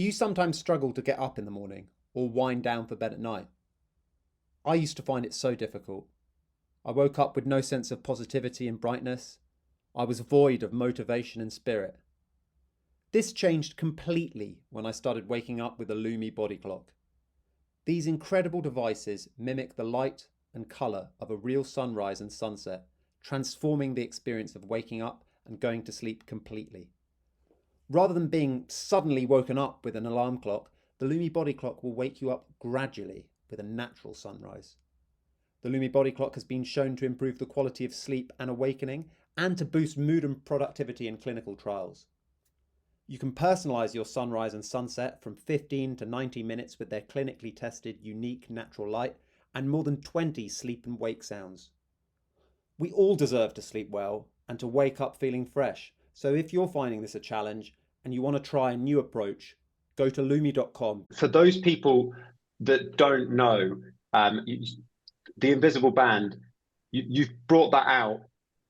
You sometimes struggle to get up in the morning or wind down for bed at night. I used to find it so difficult. I woke up with no sense of positivity and brightness. I was void of motivation and spirit. This changed completely when I started waking up with a Lumi body clock. These incredible devices mimic the light and colour of a real sunrise and sunset, transforming the experience of waking up and going to sleep completely. Rather than being suddenly woken up with an alarm clock, the Lumi body clock will wake you up gradually with a natural sunrise. The Lumi body clock has been shown to improve the quality of sleep and awakening and to boost mood and productivity in clinical trials. You can personalise your sunrise and sunset from 15 to 90 minutes with their clinically tested unique natural light and more than 20 sleep and wake sounds. We all deserve to sleep well and to wake up feeling fresh. So if you're finding this a challenge and you want to try a new approach, go to lumi.com. For those people that don't know, the Invisible Band, you've brought that out,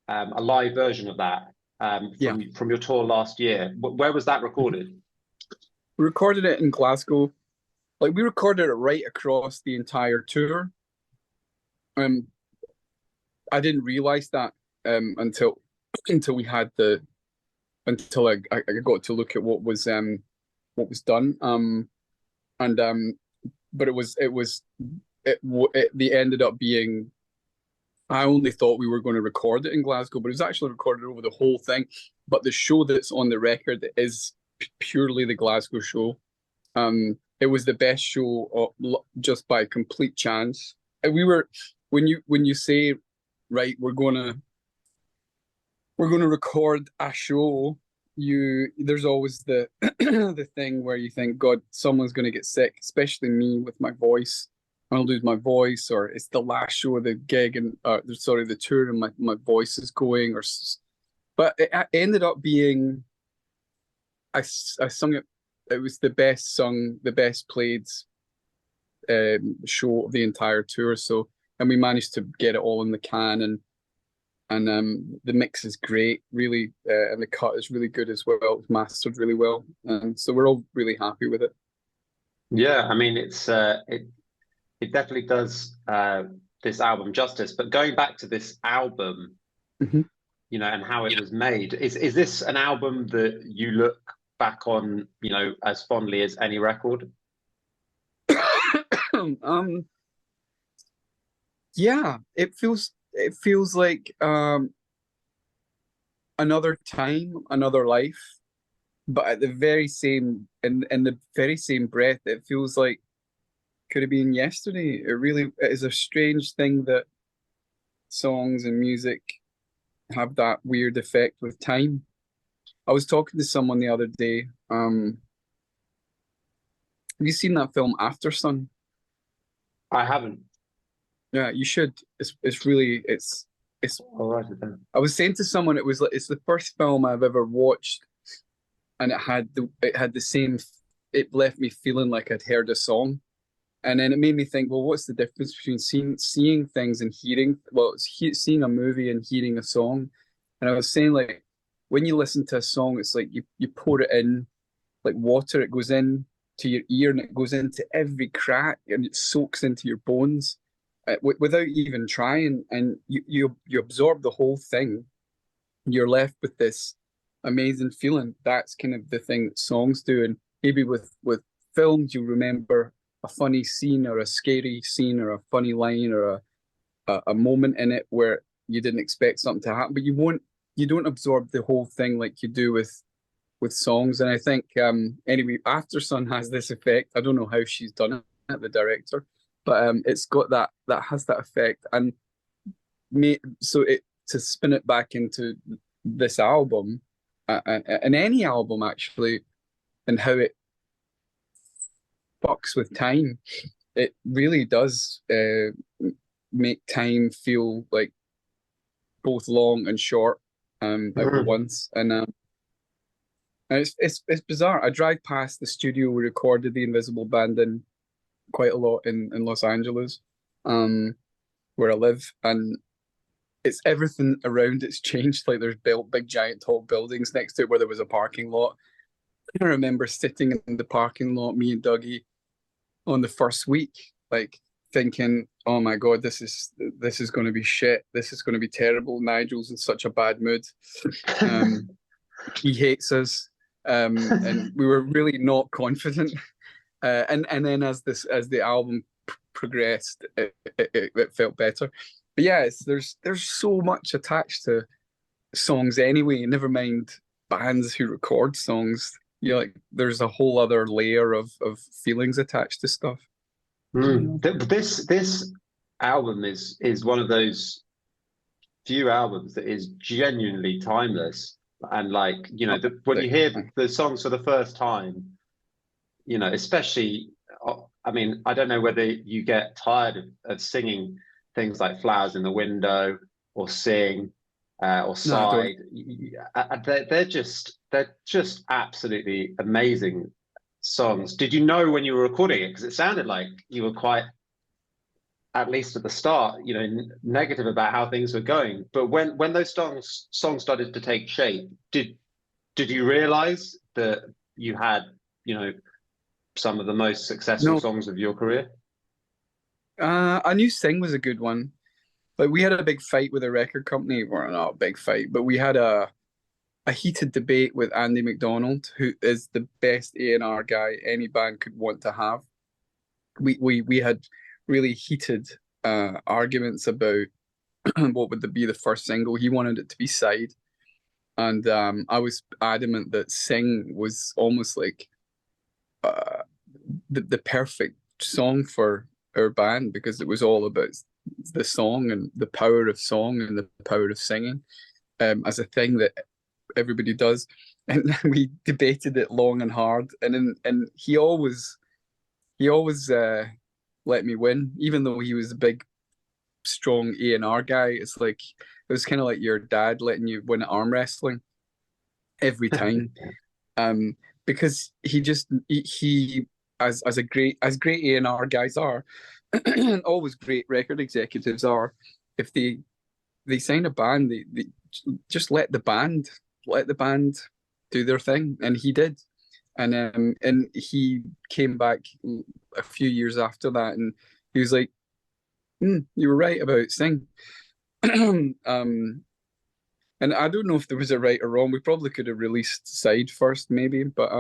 a live version of that from your tour last year. Where was that recorded? We recorded it in Glasgow. Like, we recorded it right across the entire tour. I didn't realize that until we had until I got to look at what was done. But they ended up being. I only thought we were going to record it in Glasgow, but it was actually recorded over the whole thing. But the show that's on the record is purely the Glasgow show. It was the best show just by complete chance. And we were when you say, right, we're gonna record a show. There's always the the thing where you think, God, someone's gonna get sick, especially me with my voice. I'll lose my voice, or it's the last show of the gig, and the tour, and my voice is going. But it ended up being, I sung it. It was the best sung, the best played show of the entire tour. So, and we managed to get it all in the can, and the mix is great, really, and the cut is really good as well. It's mastered really well, and so we're all really happy with it. Yeah, I mean, it definitely does this album justice. But going back to this album, mm-hmm. And how it was made, is this an album that you look back on, as fondly as any record? Yeah, it feels like another time, another life, but at the very same in the very same breath, it feels like could have been yesterday. It is a strange thing that songs and music have that weird effect with time. I was talking to someone the other day. Have you seen that film After Sun? I haven't. Yeah, you should. It's all right then. I was saying to someone, it's the first film I've ever watched, and it left me feeling like I'd heard a song. And then it made me think, well, what's the difference between seeing things and hearing? Well, it's seeing a movie and hearing a song. And I was saying, like, when you listen to a song, it's like you pour it in like water. It goes in to your ear and it goes into every crack and it soaks into your bones without even trying. And you absorb the whole thing. You're left with this amazing feeling. That's kind of the thing that songs do. And maybe with films, you remember a funny scene or a scary scene or a funny line or a moment in it where you didn't expect something to happen, but you don't absorb the whole thing like you do with songs. And I think anyway, After Sun has this effect. I don't know how she's done it, the director, but it's got that has that effect. And to spin it back into this album and any album actually, and how it fucks with time, it really does make time feel like both long and short at once. And it's bizarre. I drive past the studio we recorded the Invisible Band in quite a lot in Los Angeles, where I live, and it's everything around it's changed. Like, there's built big giant tall buildings next to it where there was a parking lot. I remember sitting in the parking lot, me and Dougie, on the first week, like thinking, "Oh my God, this is going to be shit. This is going to be terrible. Nigel's in such a bad mood. He hates us." And we were really not confident. And then as the album progressed, it felt better. But yeah, there's so much attached to songs anyway. Never mind bands who record songs. You know, like there's a whole other layer of feelings attached to stuff. This album is one of those few albums that is genuinely timeless. And like, you know, when you hear the songs for the first time, you know, especially, I mean, I don't know whether you get tired of singing things like Flowers in the Window or Sing or Side. They're just absolutely amazing songs. Did you know when you were recording it? Because it sounded like you were quite, at least at the start, you know, negative about how things were going. But when those songs started to take shape, did you realize that you had, you know, some of the most successful songs of your career? I knew Sing was a good one. Like we had a big fight with a record company, or not a big fight, but we had a heated debate with Andy McDonald, who is the best A&R guy any band could want to have. We had really heated arguments about what would be the first single. He wanted it to be Side, and I was adamant that Sing was almost like the perfect song for our band, because it was all about the song and the power of song and the power of singing as a thing that everybody does. And we debated it long and hard, and he always let me win, even though he was a big strong A&R guy. It's like it was kind of like your dad letting you win at arm wrestling every time. Because he as great A&R guys are, and always great record executives are, if they sign a band, they just let the band do their thing, and he did. And he came back a few years after that, and he was like, "You were right about Sing." And I don't know if there was a right or wrong. We probably could have released Side first, maybe, but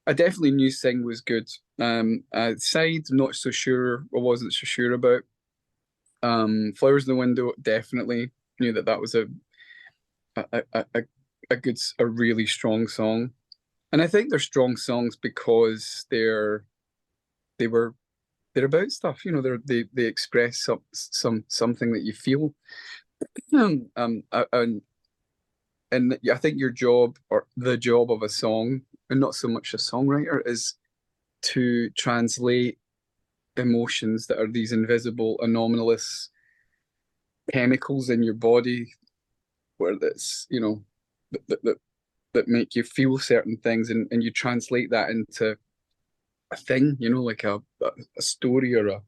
I definitely knew Sing was good. Side, not so sure. I wasn't so sure about. Flowers in the Window, definitely knew that was a really strong song. And I think they're strong songs because they're about stuff. You know, they express something that you feel. And I think your job, or the job of a song, and not so much a songwriter, is to translate emotions that are these invisible, anomalous chemicals in your body, where that's, you know, that make you feel certain things, and you translate that into a thing, you know, like a story, or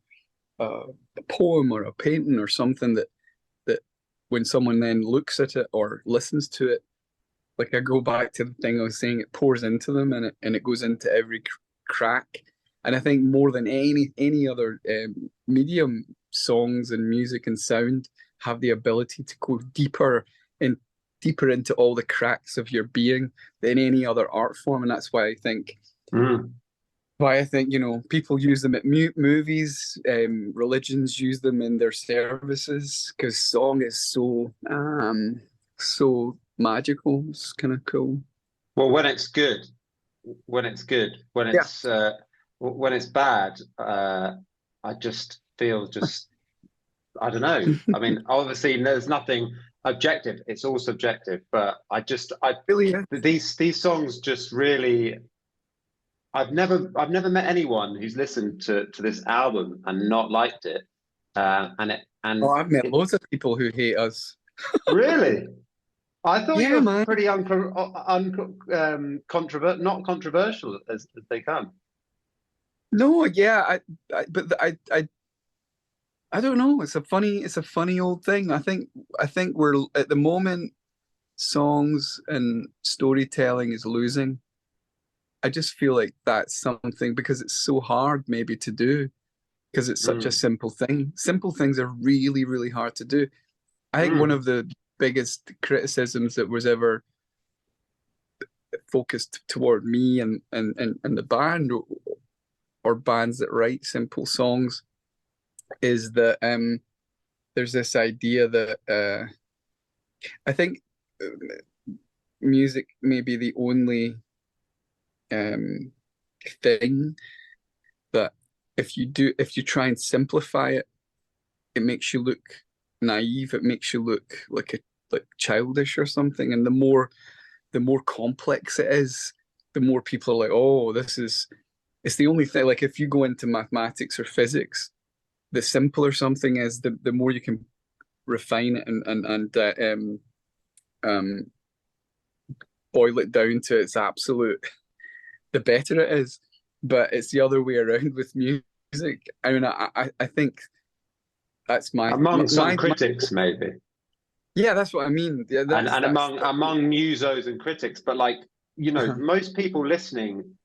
a poem, or a painting, or something that when someone then looks at it or listens to it, like I go back to the thing I was saying, it pours into them, and it goes into every crack. And I think more than any other medium, songs and music and sound have the ability to go deeper into all the cracks of your being than any other art form. And that's why I think you know, people use them at movies, religions use them in their services, because song is so magical. It's kind of cool. Well, when it's good, when it's bad, I just feel I don't know. I mean, obviously there's nothing objective, it's all subjective, but these songs just really, I've never met anyone who's listened to this album and not liked it. I've met loads of people who hate us. Really? I thought you were man. pretty not controversial as they come. No, yeah, I don't know. It's a funny old thing. I think we're at the moment, songs and storytelling is losing. I just feel like that's something, because it's so hard maybe to do, because it's such a simple thing. Simple things are really, really hard to do. I think one of the biggest criticisms that was ever focused toward me and the band, or bands that write simple songs, is that there's this idea that I think music may be the only thing that if you try and simplify it, it makes you look naive. It makes you look like childish or something. And the more complex it is, the more people are like, oh, it's the only thing. Like if you go into mathematics or physics, the simpler something is, the more you can refine it and boil it down to its absolute, the better it is. But it's the other way around with music. I mean, I think that's among some critics, maybe. Yeah, that's what I mean. Yeah, and among musos and critics, but like, you know, most people listening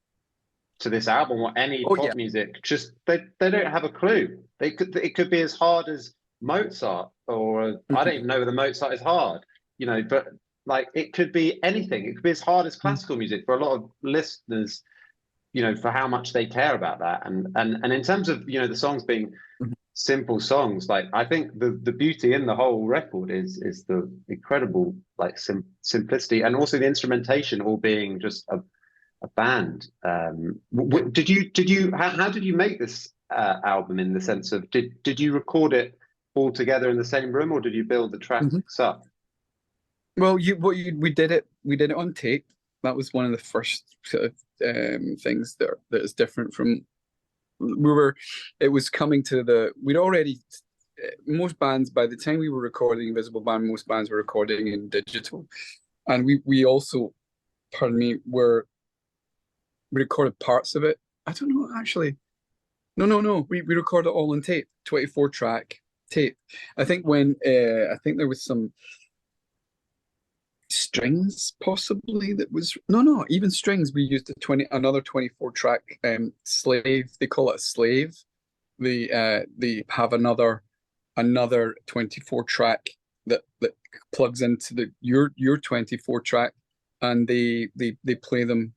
to this album or any pop music, just they don't have a clue. It could be as hard as Mozart, or I don't even know whether Mozart is hard, you know, but like it could be anything. It could be as hard as classical music for a lot of listeners, you know, for how much they care about that. And in terms of, you know, the songs being simple songs, like I think the beauty in the whole record is the incredible like simplicity, and also the instrumentation all being just a band. Did you how did you make this album, in the sense of did you record it all together in the same room, or did you build the tracks up? Well, we did it on tape. That was one of the first sort of things that is different from, it was coming to we'd already, most bands, by the time we were recording Invisible Band, most bands were recording in digital. And we also, pardon me, we recorded parts of it. I don't know, actually. No. We recorded it all on tape, 24 track tape. I think I think there was some strings possibly that was, no, even strings. We used another 24 track slave. They call it a slave. They have another 24 track that plugs into your 24 track, and they play them,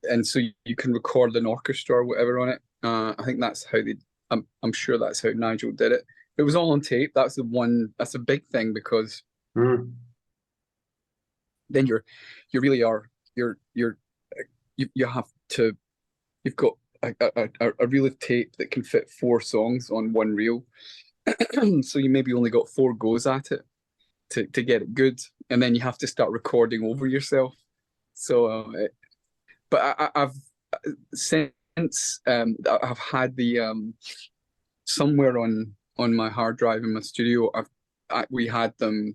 and so you can record an orchestra or whatever on it. I think that's how I'm sure that's how Nigel did it. It was all on tape. That's a big thing, because then you really are, you have to, you've got a reel of tape that can fit 4 songs on one reel. So you maybe only got 4 goes at it to get it good, and then you have to start recording over yourself. So but I've since I've had the somewhere on my hard drive in my studio, we had them,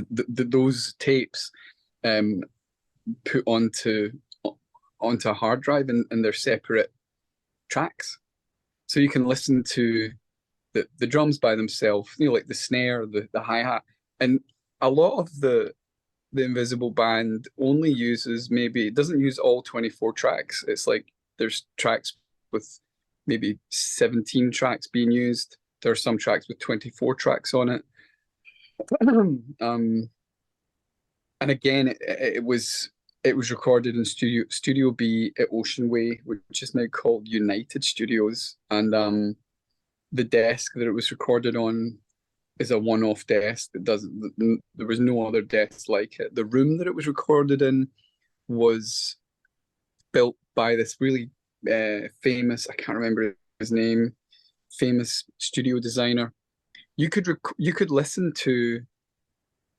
those tapes put onto a hard drive, and they're separate tracks, so you can listen to the drums by themselves, you know, like the snare, the hi-hat. And a lot of the Invisible Band only uses, maybe it doesn't use all 24 tracks. It's like there's tracks with maybe 17 tracks being used. There are some tracks with 24 tracks on it. And again, it was recorded in Studio B at Ocean Way, which is now called United Studios. And the desk that it was recorded on is a one-off desk. There was no other desk like it. The room that it was recorded in was built by this really famous, I can't remember his name, famous studio designer. You could listen to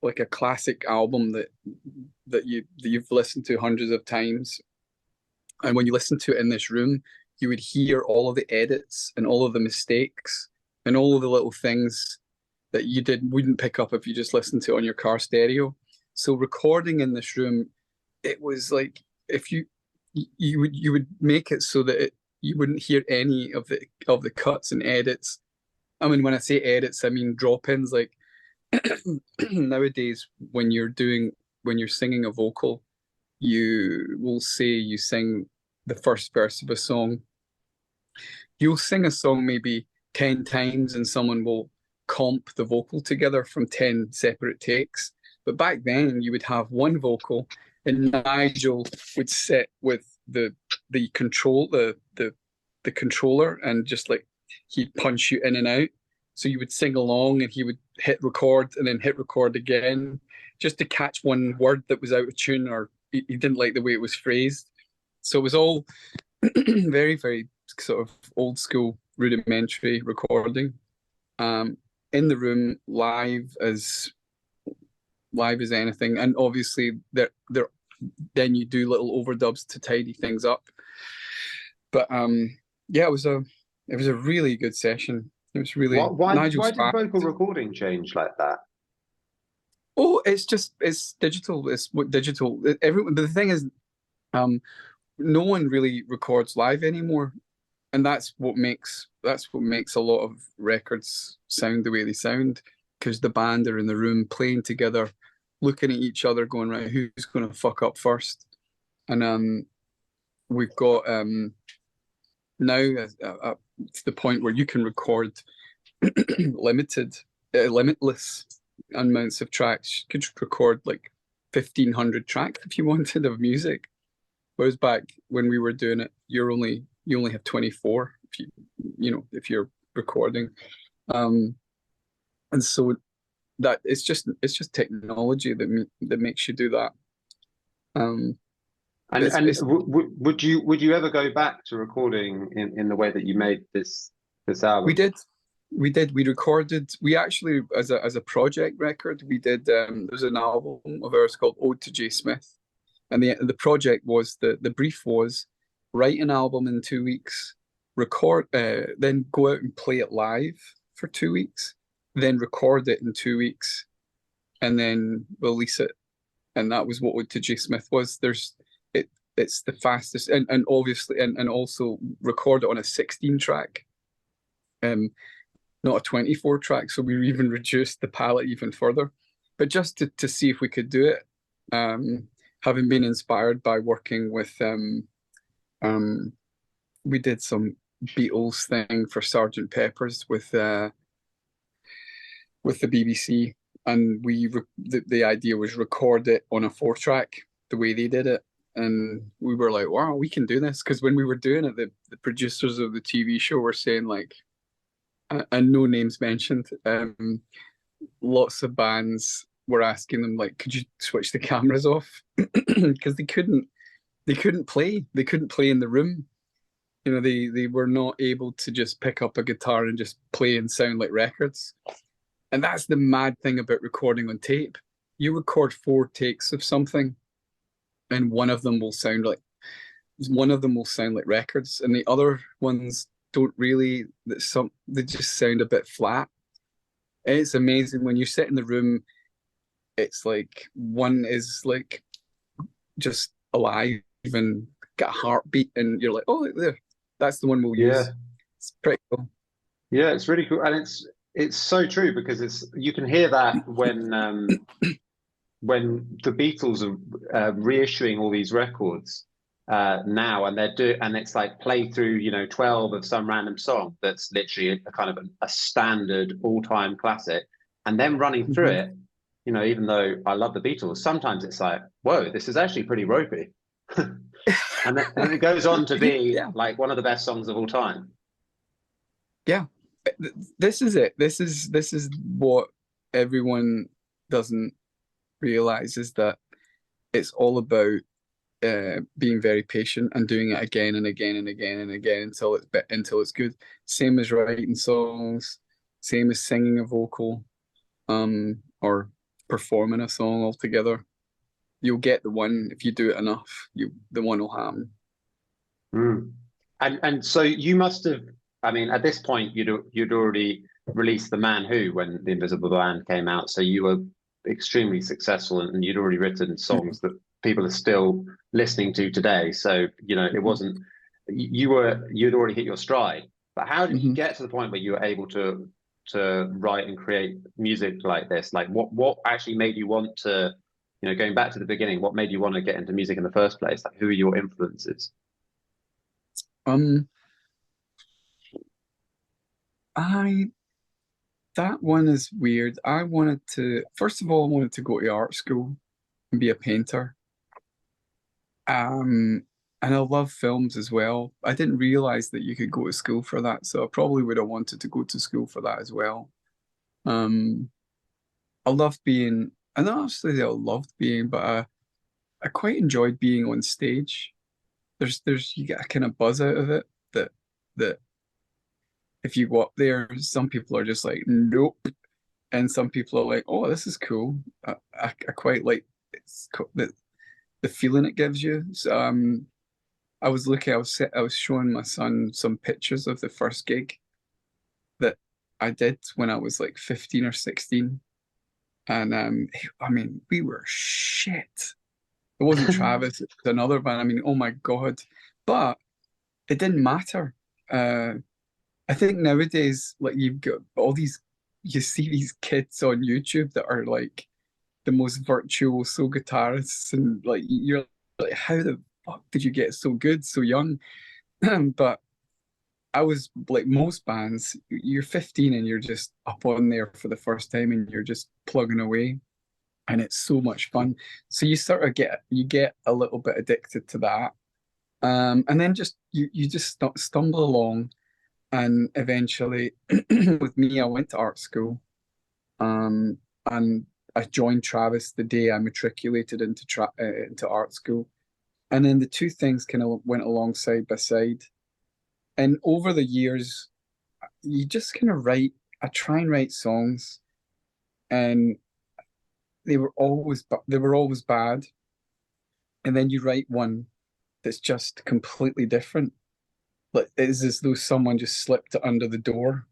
like a classic album that you've listened to hundreds of times, and when you listen to it in this room, you would hear all of the edits and all of the mistakes and all of the little things that you wouldn't pick up if you just listened to it on your car stereo. So recording in this room, it was like, if you would make it so that you wouldn't hear any of the cuts and edits. I mean, when I say edits, I mean drop-ins. Like nowadays, when you're singing a vocal, you will say you sing the first verse of a song. You'll sing a song maybe 10 times and someone will comp the vocal together from 10 separate takes. But back then you would have one vocal and Nigel would sit with the controller and just like he'd punch you in and out. So you would sing along and he would hit record and then hit record again just to catch one word that was out of tune or he didn't like the way it was phrased. So it was all very, very sort of old school rudimentary recording. In the room, live as anything. And obviously then you do little overdubs to tidy things up. But yeah, it was a really good session. It was really why did vocal recording change like that? Oh, it's digital. It's digital. But the thing is, no one really records live anymore, and that's what makes a lot of records sound the way they sound, because the band are in the room playing together, looking at each other, going, right, who's going to fuck up first? And we've got now to the point where you can record limitless amounts of tracks. You could record like 1,500 tracks if you wanted of music. Whereas back when we were doing it, you only have 24 if you're recording. And so that it's just technology that makes you do that. Would you ever go back to recording in the way that you made this album? We did. We recorded. We actually, as a project record, we did. There's an album of ours called Ode to J. Smith, and the project was the brief was write an album in 2 weeks, record, then go out and play it live for 2 weeks, then record it in 2 weeks, and then release it. And that was what Ode to J. Smith was. It's the fastest, and obviously, and also record it on a 16 track. Not a 24 track, so we even reduced the palette even further. But just to see if we could do it, having been inspired by working with, we did some Beatles thing for Sergeant Pepper's with the BBC, and the idea was record it on a 4-track the way they did it, and we were like, wow, we can do this, because when we were doing it, the producers of the TV show were saying like, and no names mentioned, lots of bands were asking them like, could you switch the cameras off? Because they couldn't play in the room. They were not able to just pick up a guitar and just play and sound like records. And that's the mad thing about recording on tape. You record 4 takes of something and one of them will sound like records, and the other ones don't really. They just sound a bit flat. And it's amazing when you sit in the room. It's like one is like just alive and got a heartbeat, and you're like, oh, there, that's the one we'll use. It's pretty cool. Yeah, it's really cool, and it's so true, because you can hear that when the Beatles are reissuing all these records now, and and it's like play through 12 of some random song that's literally a kind of a standard all-time classic, and then running through it, even though I love the Beatles, sometimes it's like, whoa, this is actually pretty ropey. and then it goes on to be like one of the best songs of all time. Yeah, this is it. This is what everyone doesn't realize, is that it's all about being very patient and doing it again and again and again and again until it's good. Same as writing songs, same as singing a vocal, or performing a song altogether. You'll get the one if you do it enough. The one will happen. And so you must have. I mean, at this point, you'd already released The Man Who when The Invisible Band came out. So you were extremely successful, and you'd already written songs that people are still listening to today. So it wasn't you'd already hit your stride. But how did you get to the point where you were able to write and create music like this? Like what actually made you want to You know, going back to the beginning, what made you want to get into music in the first place? Like, who are your influences? Um, I that one is weird. I wanted to, first of all, I wanted to go to art school and be a painter. Um, and I love films as well. I didn't realize that you could go to school for that, so I probably would have wanted to go to school for that as well. Um, I loved being, and honestly, I loved being, but I quite enjoyed being on stage. You get a kind of buzz out of it that if you go up there, some people are just like, nope, and some people are like, oh, this is cool. I quite like the feeling it gives you. So, I was showing my son some pictures of the first gig that I did when I was like 15 or 16. And I mean, we were shit. It wasn't Travis, it was another band. I mean, oh my God. But it didn't matter. I think nowadays, like you've got all these, you see these kids on YouTube that are like the most virtuoso guitarists, and like you're like, how the fuck did you get so good so young? But I was like most bands, you're 15 and you're just up on there for the first time and you're just plugging away, and it's so much fun. So you sort of get a little bit addicted to that. And then you just stumble along, and eventually with me, I went to art school. And I joined Travis the day I matriculated into art school, and then the two things kind of went along side by side. And over the years, you just kind of write. I try and write songs, and they were always bad. And then you write one that's just completely different. Like it's as though someone just slipped it under the door.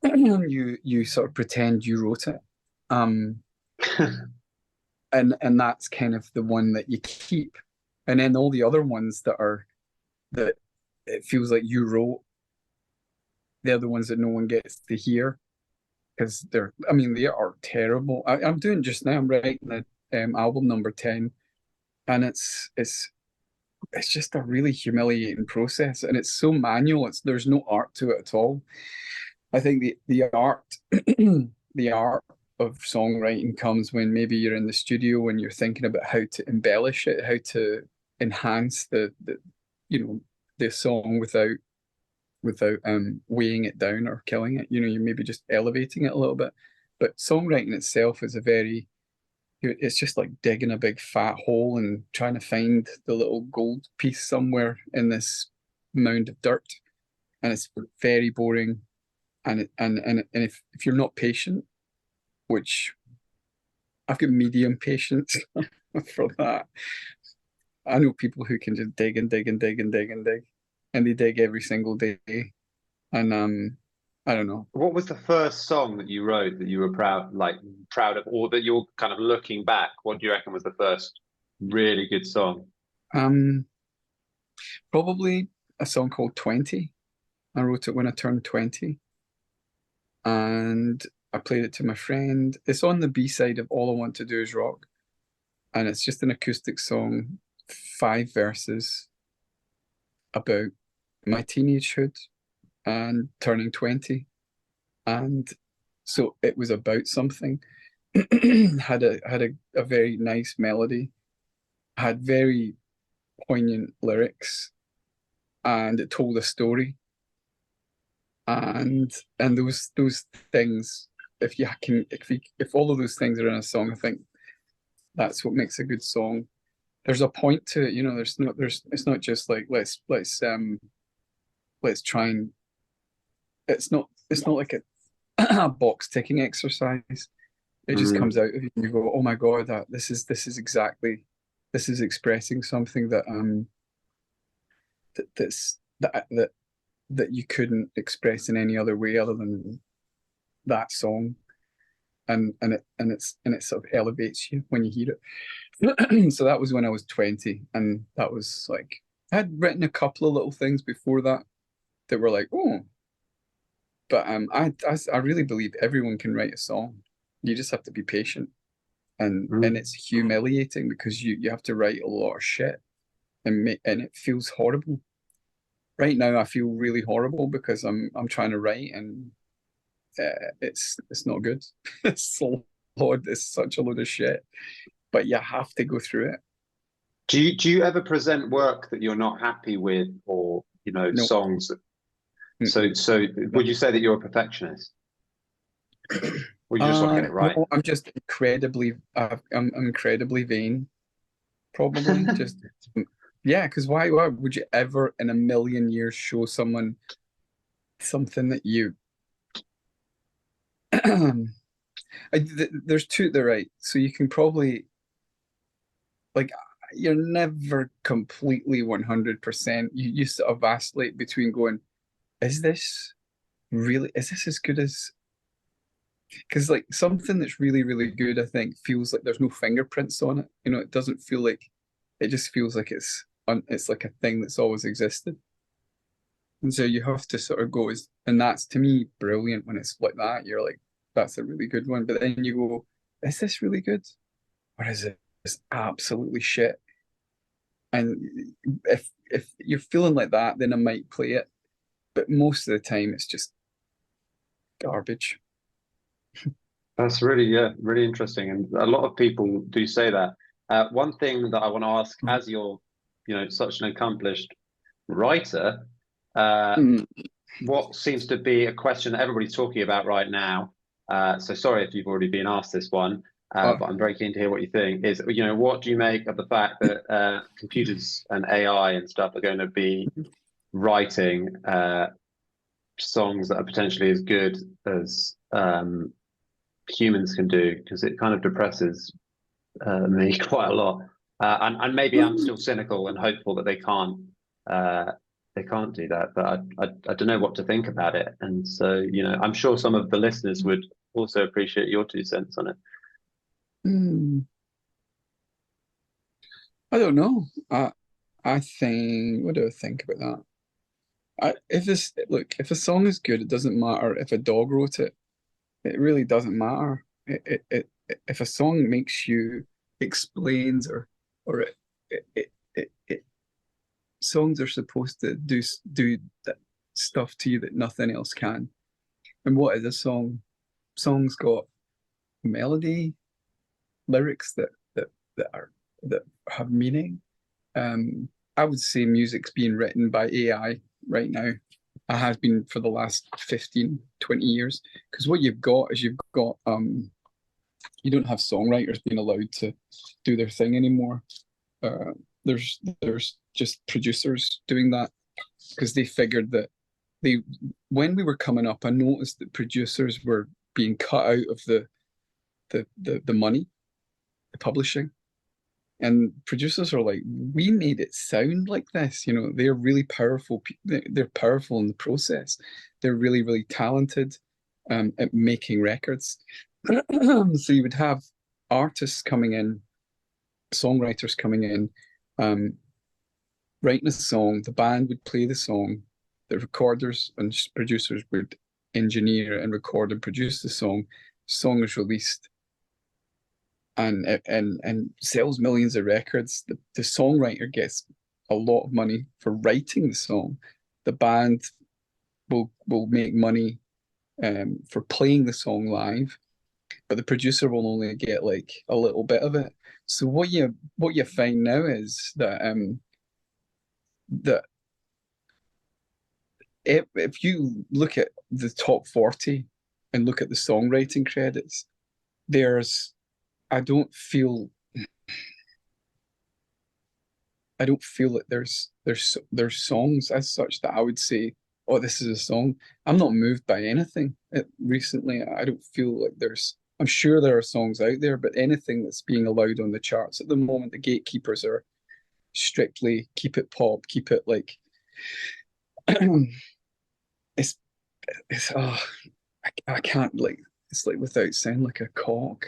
You sort of pretend you wrote it. Um, and that's kind of the one that you keep. And then all the other ones that it feels like you wrote, they're the ones that no one gets to hear because I mean, they are terrible. I'm doing just now, I'm writing the album number 10, and it's just a really humiliating process, and it's so manual. There's no art to it at all. I think the art the art of songwriting comes when maybe you're in the studio and you're thinking about how to embellish it, how to enhance the you know the song without weighing it down or killing it. You know, you're maybe just elevating it a little bit. But songwriting itself is it's just like digging a big fat hole and trying to find the little gold piece somewhere in this mound of dirt. And it's very boring. And if you're not patient, which I've got medium patience for that. I know people who can just dig and dig and dig and dig and dig, and they dig every single day. And I don't know. What was the first song that you wrote that you were proud of, or that you're kind of looking back? What do you reckon was the first really good song? Um, Probably a song called 20. I wrote it when I turned 20, and I played it to my friend. It's on the B side of All I Want to Do Is Rock, and it's just an acoustic song, 5 verses about my teenagehood and turning 20. And so it was about something. Had a very nice melody, had very poignant lyrics, and it told a story. And those things, if all of those things are in a song, I think that's what makes a good song. There's a point to it, you know. It's not just like let's try and it's not like a box ticking exercise. It just comes out of you and you go, oh my God, this is expressing something that you couldn't express in any other way other than that song. And it sort of elevates you when you hear it. So that was when I was 20, and that was like I had written a couple of little things before that were like, oh, but I really believe everyone can write a song. You just have to be patient. and it's humiliating because you have to write a lot of shit, and it feels horrible. Right now, I feel really horrible because I'm trying to write, and it's not good. It's such a load of shit, but you have to go through it. Do you ever present work that you're not happy with, or No. songs that, so would you say that you're a perfectionist, or you just want to get it right? No, I'm just incredibly I'm incredibly vain, probably. Just yeah, because why would you ever in a million years show someone something that you there's two there, right? So you can probably, like, you're never completely 100%. You sort of vacillate between going, is this as good as, because like something that's really, really good, I think, feels like there's no fingerprints on it. It doesn't feel like, it just feels like it's like a thing that's always existed. And so you have to sort of go, and that's to me brilliant when it's like that. You're like, that's a really good one. But then you go, is this really good? Or is it just absolutely shit? And if you're feeling like that, then I might play it. But most of the time it's just garbage. That's really interesting, and a lot of people do say that. One thing that I want to ask, as you're, such an accomplished writer, what seems to be a question that everybody's talking about right now. So sorry if you've already been asked this one, but I'm very keen to hear what you think. Is what do you make of the fact that computers and AI and stuff are going to be writing songs that are potentially as good as humans can do? Because it kind of depresses me quite a lot, and maybe I'm still cynical and hopeful that they can't do that, but I don't know what to think about it. And so I'm sure some of the listeners would also appreciate your 2 cents on it. I don't know. I think, what do I think about that? If a song is good, it doesn't matter if a dog wrote it. It really doesn't matter. If a song makes you, explains, or songs are supposed to do that stuff to you that nothing else can. And what is a song? Songs got melody, lyrics that have meaning. I would say music's being written by AI right now. It has been for the last 15, 20 years. Because what you've got is you don't have songwriters being allowed to do their thing anymore. There's just producers doing that, because they figured that when we were coming up, I noticed that producers were being cut out of the money, the publishing. And producers are like, we made it sound like this. They're really powerful. They're powerful in the process. They're really, really talented at making records. So you would have artists coming in, songwriters coming in, writing a song. The band would play the song. The recorders and producers would engineer and record and produce the song. Song is released and sells millions of records. The songwriter gets a lot of money for writing the song. The band will make money for playing the song live, but the producer will only get like a little bit of it. So what you find now is that if you look at the top 40 and look at the songwriting credits, I don't feel that there's songs as such that I would say, oh, this is a song. I'm not moved by anything recently. I don't feel like I'm sure there are songs out there, but anything that's being allowed on the charts at the moment, the gatekeepers are strictly keep it pop, keep it like I can't, like, it's like without sound like a cock.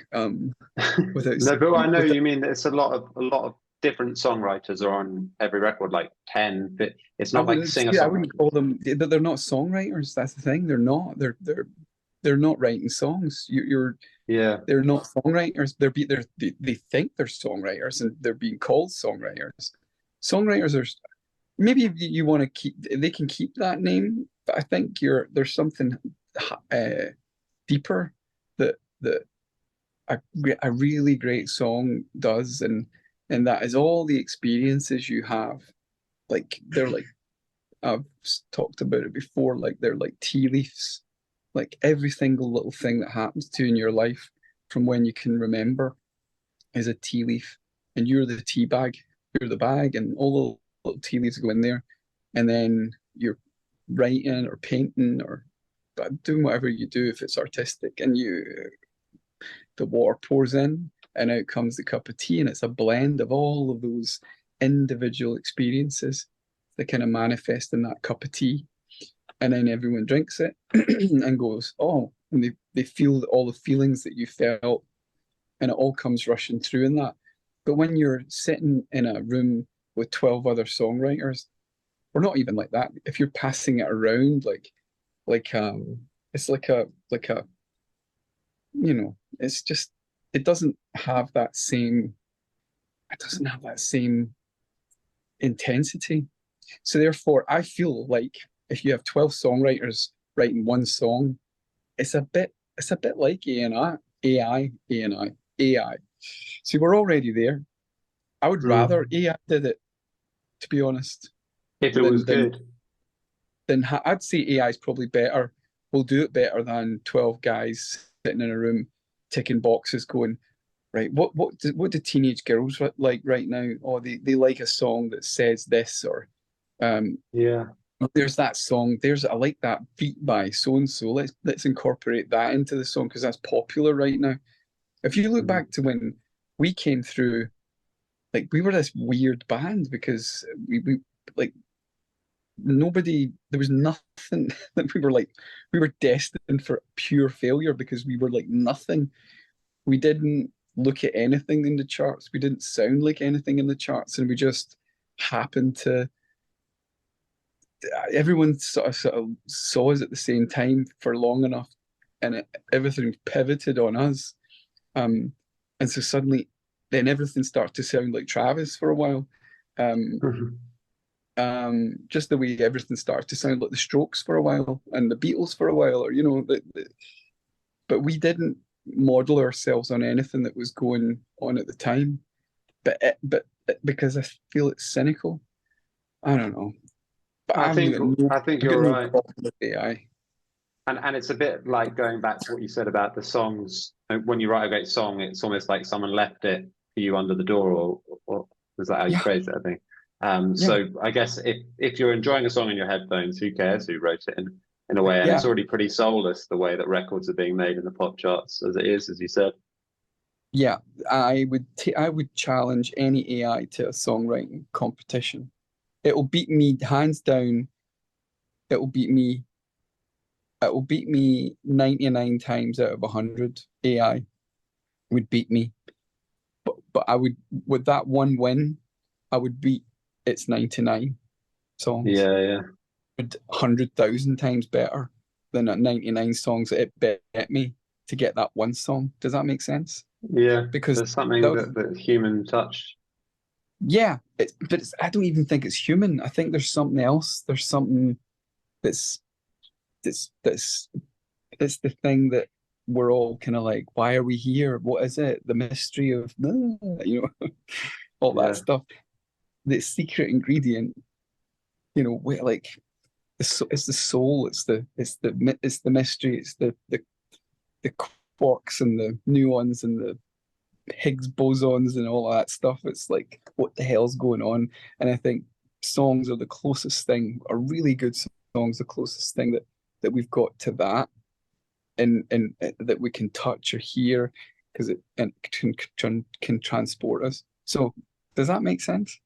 Without no, but I know you mean it's a lot of different songwriters are on every record, like 10. It's not like singer-songwriters. I wouldn't call them, but they're not songwriters. That's the thing. They're not. They're they're not writing songs. They're not songwriters. They think they're songwriters, and they're being called songwriters. Songwriters are, maybe you want to keep, they can keep that name, but I think there's something deeper that a really great song does, and that is all the experiences you have. Like, they're like, I've talked about it before, like they're like tea leaves. Like, every single little thing that happens to you in your life from when you can remember is a tea leaf, and you're the tea bag, you're the bag, and all the little tea leaves go in there, and then you're writing or painting or doing whatever you do if it's artistic, and the water pours in, and out comes the cup of tea, and it's a blend of all of those individual experiences that kind of manifest in that cup of tea. And then everyone drinks it and goes, oh, and they feel all the feelings that you felt, and it all comes rushing through in that. But when you're sitting in a room with 12 other songwriters, or not even like that, if you're passing it around, it's like a it's just, it doesn't have that same intensity. So therefore, I feel like if you have 12 songwriters writing one song, it's a bit like AI. See, we're already there. I would rather AI did it, to be honest. If it was good. Then I'd say AI is probably better. We'll do it better than 12 guys sitting in a room ticking boxes going, right, what do teenage girls like right now? Oh, they like a song that says this, or there's that song. I like that beat by so and so. Let's incorporate that into the song because that's popular right now. If you look back to when we came through, like, we were this weird band because we like, nobody, there was nothing that we were destined for pure failure because we were like nothing. We didn't look at anything in the charts. We didn't sound like anything in the charts, and we just happened to. Everyone sort of saw us at the same time for long enough, and everything pivoted on us. And so suddenly, then everything started to sound like Travis for a while. Just the way everything started to sound like the Strokes for a while, and the Beatles for a while, or but we didn't model ourselves on anything that was going on at the time. But because I feel it's cynical. I don't know. But I think you're right. With AI. And it's a bit like going back to what you said about the songs. When you write a great song, it's almost like someone left it for you under the door, or was that how you phrased it, I think? So I guess if you're enjoying a song in your headphones, who cares who wrote it in a way? And it's already pretty soulless the way that records are being made in the pop charts as it is, as you said. Yeah, I would challenge any AI to a songwriting competition. It will beat me hands down. It will beat me 99 times out of 100. AI would beat me. But I would, with that one win, I would beat its 99 songs. Yeah. 100,000 times better than at 99 songs that it bet me to get that one song. Does that make sense? Yeah, because there's something that human touch. Yeah, I don't even think it's human. I think there's something else. There's something that's the thing that we're all kind of like, why are we here? What is it? The mystery of all that stuff. The secret ingredient, like it's the soul. It's the mystery. It's the quarks and the muons and the Higgs bosons and all that stuff. It's like, what the hell's going on? And I think songs are the closest thing, are really good songs, the closest thing that we've got to that, and that we can touch or hear, because it can transport us. So does that make sense?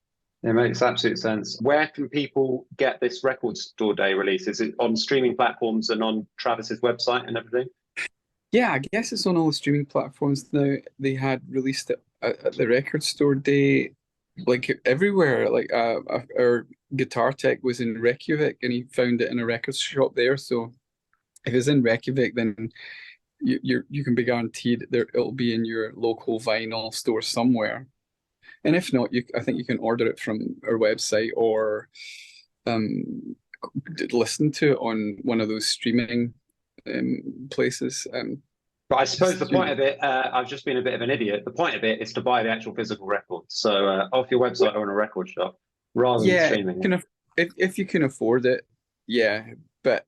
It makes absolute sense. Where can people get this record store day release? Is it on streaming platforms and on Travis's website and everything? Yeah, I guess it's on all the streaming platforms now. They had released it at the record store day, like everywhere. Like our guitar tech was in Reykjavik, and he found it in a record shop there. So if it's in Reykjavik, then you can be guaranteed that it'll be in your local vinyl store somewhere. And if not, I think you can order it from our website or listen to it on one of those streaming places. But I suppose the point of it, I've just been a bit of an idiot. The point of it is to buy the actual physical record. So off your website or in a record shop, rather than streaming it. If you can afford it, yeah. But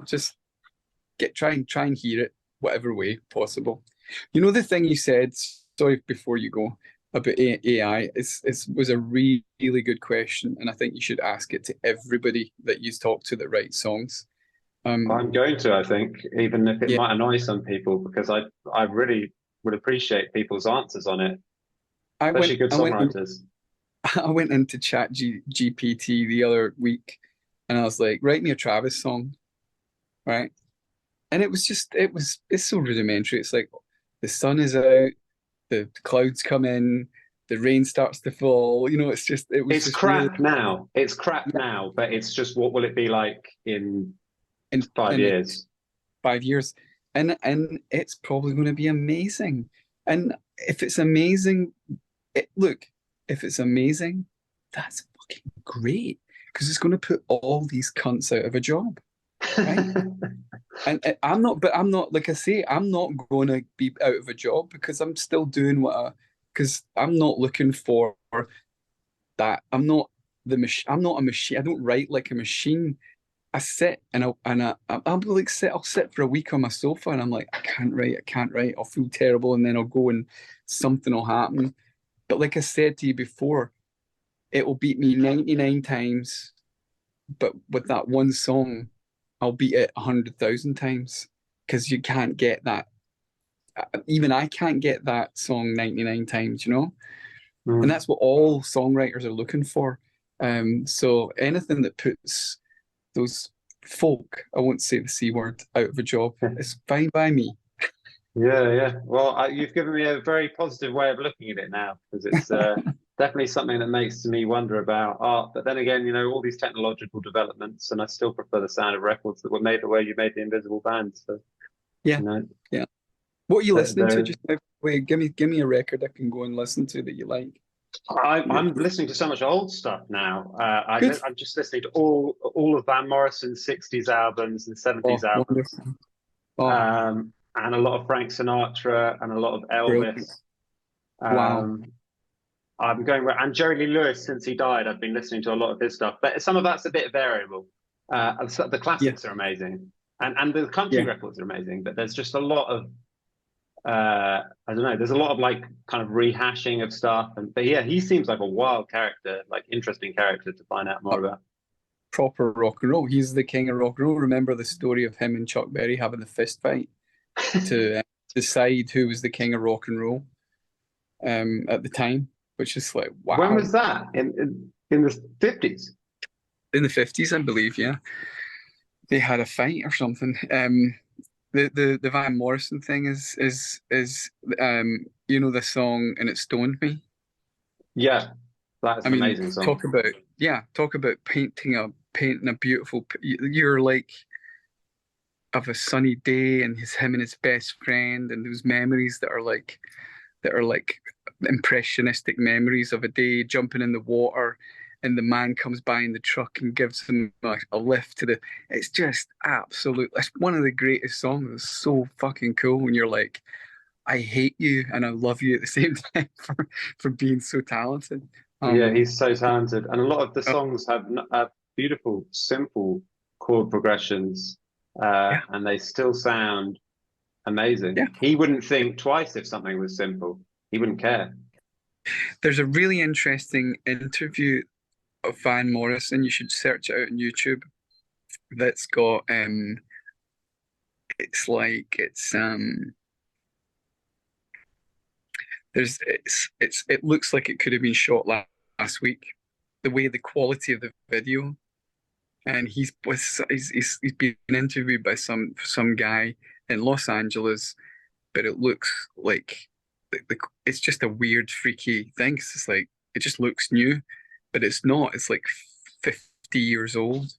just try and hear it whatever way possible. The thing you said, sorry, before you go, about AI was a really, really good question, and I think you should ask it to everybody that you talk to that writes songs. I'm going to, I think, even if it might annoy some people, because I really would appreciate people's answers on it, especially good songwriters. I went into GPT the other week, and I was like, write me a Travis song, right? And it's so rudimentary. It's like the sun is out, the clouds come in, the rain starts to fall. It's crap really now. It's crap now, but it's just, what will it be like in 5 years? 5 years, and it's probably going to be amazing. And if it's amazing, if it's amazing, that's fucking great, because it's going to put all these cunts out of a job, right? And I'm not, like I say, I'm not going to be out of a job, because I'm still doing because I'm not looking for that. I'm not I'm not a machine. I don't write like a machine. I sit and I'll sit for a week on my sofa, and I'm like, I can't write. I'll feel terrible, and then I'll go and something will happen. But like I said to you before, it will beat me 99 times. But with that one song, I'll beat it 100,000 times, because you can't get that. Even I can't get that song 99 times, And that's what all songwriters are looking for. So anything that puts those folk, I won't say the C word, out of a job, is fine by me. Yeah. Well, you've given me a very positive way of looking at it now, because it's definitely something that makes me wonder about art. But then again, all these technological developments, and I still prefer the sound of records that were made the way you made the Invisible Band. So yeah. What are you listening to? Just wait, give me a record I can go and listen to that you like. I'm listening to so much old stuff now. I'm just listening to all of Van Morrison's 60s albums and 70s albums. And a lot of Frank Sinatra and a lot of Elvis. Wow. I'm going and Jerry Lee Lewis, since he died, I've been listening to a lot of his stuff, but some of that's a bit variable. The classics are amazing, and the country records are amazing, but there's just a lot of I don't know. There's a lot of like kind of rehashing of stuff, but he seems like a wild character, like interesting character to find out more about. Proper rock and roll. He's the king of rock and roll. Remember the story of him and Chuck Berry having the fist fight to decide who was the king of rock and roll at the time, which is like, wow. When was that? In the 50s? In the 50s, I believe. Yeah, they had a fight or something. The Van Morrison thing is the song "And It Stoned Me." Yeah, that's an amazing song. Talk about painting a beautiful. You're like of a sunny day, and him and his best friend, and those memories that are like impressionistic memories of a day jumping in the water, and the man comes by in the truck and gives him a lift to the. It's just absolute. It's one of the greatest songs. It's so fucking cool when you're like, I hate you and I love you at the same time for being so talented. Yeah, he's so talented, and a lot of the songs have beautiful, simple chord progressions, and they still sound amazing. Yeah. He wouldn't think twice if something was simple. He wouldn't care. There's a really interesting interview of Van Morrison. You should search it out on YouTube. That's got it looks like it could have been shot last week. The way the quality of the video, and he's been interviewed by some guy in Los Angeles, but it looks like it's just a weird, freaky thing. It's like it just looks new, but it's not. It's like 50 50 years old.